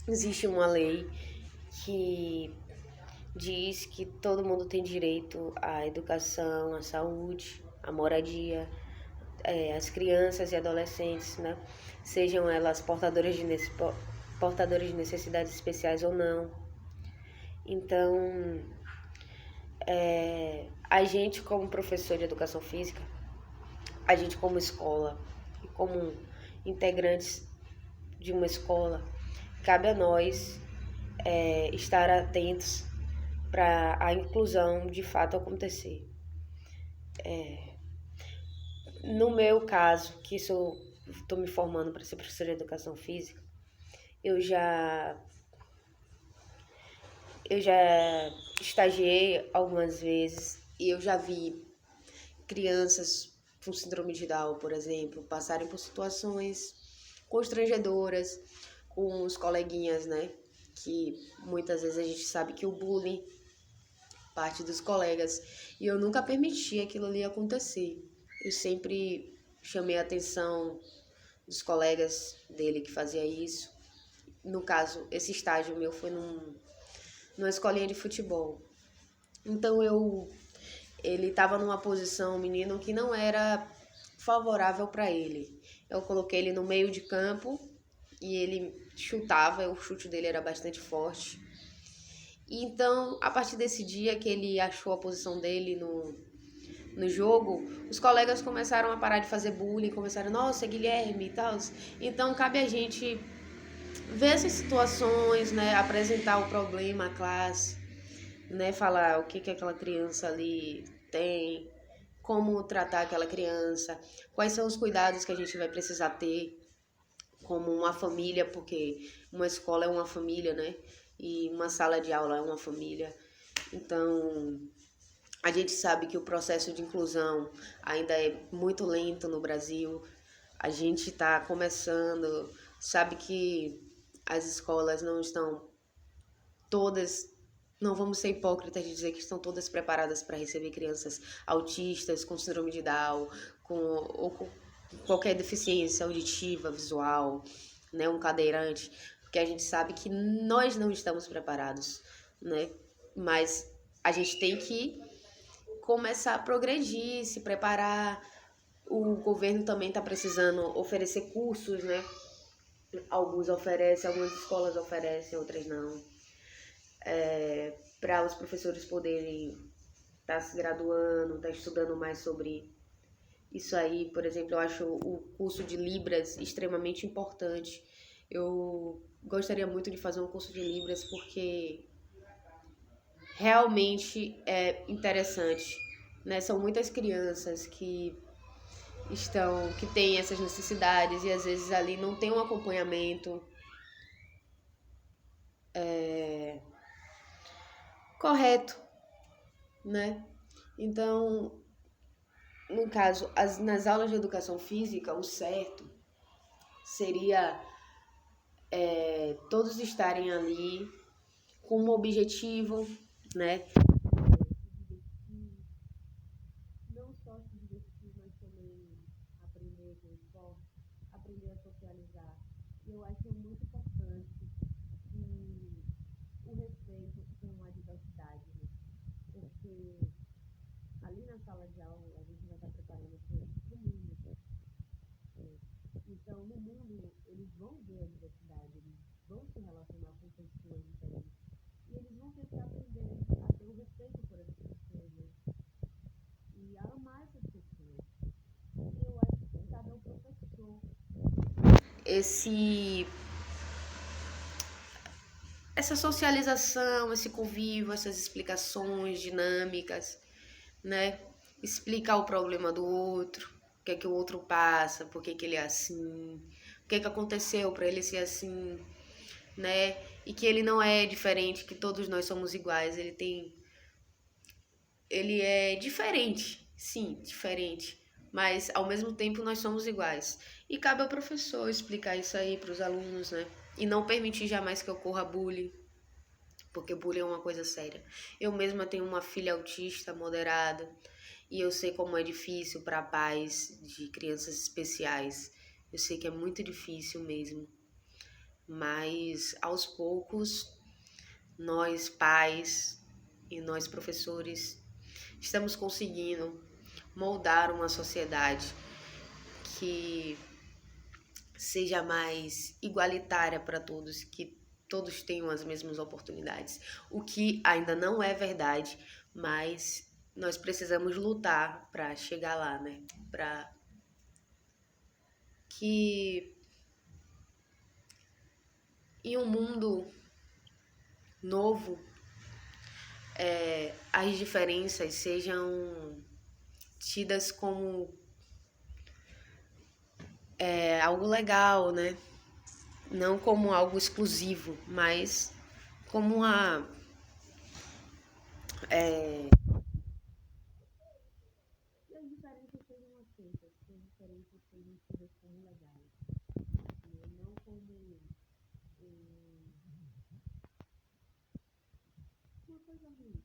Existe uma lei que diz que todo mundo tem direito à educação, à saúde, à moradia, as crianças e adolescentes, né? Sejam elas portadoras de necessidades especiais ou não. Então, a gente como professor de educação física, a gente como escola e como integrantes de uma escola, cabe a nós estar atentos para a inclusão de fato acontecer. No meu caso, que estou me formando para ser professora de educação física, eu já eu já estagiei algumas vezes e eu já vi crianças com síndrome de Down, por exemplo, passarem por situações constrangedoras com os coleguinhas, né? Que muitas vezes a gente sabe que o bullying parte dos colegas e eu nunca permiti aquilo ali acontecer. Eu sempre chamei a atenção dos colegas dele que fazia isso. No caso, esse estágio meu foi numa escolinha de futebol. Então ele estava numa posição, um menino, que não era favorável para ele. Eu coloquei ele no meio de campo e ele chutava, o chute dele era bastante forte. E então, a partir desse dia que ele achou a posição dele no jogo, os colegas começaram a parar de fazer bullying, começaram, nossa, Guilherme e tal. Então, cabe a gente ver essas situações, né, apresentar o problema à classe, né, falar o que aquela criança ali tem, como tratar aquela criança, quais são os cuidados que a gente vai precisar ter como uma família, porque uma escola é uma família, né? E uma sala de aula é uma família. Então, a gente sabe que o processo de inclusão ainda é muito lento no Brasil. A gente está começando, sabe que as escolas não estão todas, não vamos ser hipócritas de dizer que estão todas preparadas para receber crianças autistas, com síndrome de Down, ou com qualquer deficiência auditiva, visual, né, um cadeirante, porque a gente sabe que nós não estamos preparados, né? Mas a gente tem que começar a progredir, se preparar. O governo também está precisando oferecer cursos, né? Alguns oferecem, algumas escolas oferecem, outras não, para os professores poderem estar se graduando, estar estudando mais sobre isso aí. Por exemplo, eu acho o curso de Libras extremamente importante. Eu gostaria muito de fazer um curso de Libras porque realmente é interessante, né? São muitas crianças que têm essas necessidades e às vezes ali não tem um acompanhamento correto, né? Então, no caso, nas aulas de educação física, o certo seria todos estarem ali com um objetivo, né? Não só se divertir, mas também aprender com o esporte, aprender a socializar. E eu acho muito importante que o respeito com a diversidade, né? Porque ali na sala de aula a gente vai estar preparando as crianças para o mundo. Então, no mundo, eles vão ver a diversidade, eles vão se relacionar com pessoas diferentes. E eles vão ter que aprender a ter o respeito por essas pessoas, né? E a amar essas pessoas. E eu acho que cabe ao professor esse essa socialização, esse convívio, essas explicações dinâmicas, né? Explicar o problema do outro, o que é que o outro passa, por que ele é assim, o que é que aconteceu para ele ser assim, né? E que ele não é diferente, que todos nós somos iguais, ele é diferente, sim, diferente, mas ao mesmo tempo nós somos iguais. E cabe ao professor explicar isso aí para os alunos, né? E não permitir jamais que ocorra bullying, porque bullying é uma coisa séria. Eu mesma tenho uma filha autista moderada e eu sei como é difícil para pais de crianças especiais. Eu sei que é muito difícil mesmo, mas aos poucos nós pais e nós professores estamos conseguindo moldar uma sociedade que seja mais igualitária para todos, que todos tenham as mesmas oportunidades. O que ainda não é verdade, mas nós precisamos lutar para chegar lá, né? Para que em um mundo novo as diferenças sejam tidas como algo legal, né? Não como algo exclusivo, mas como uma. Que as diferenças sejam aceitas, que as diferenças sejam tidas como legais, né? Não como uma coisa ruim.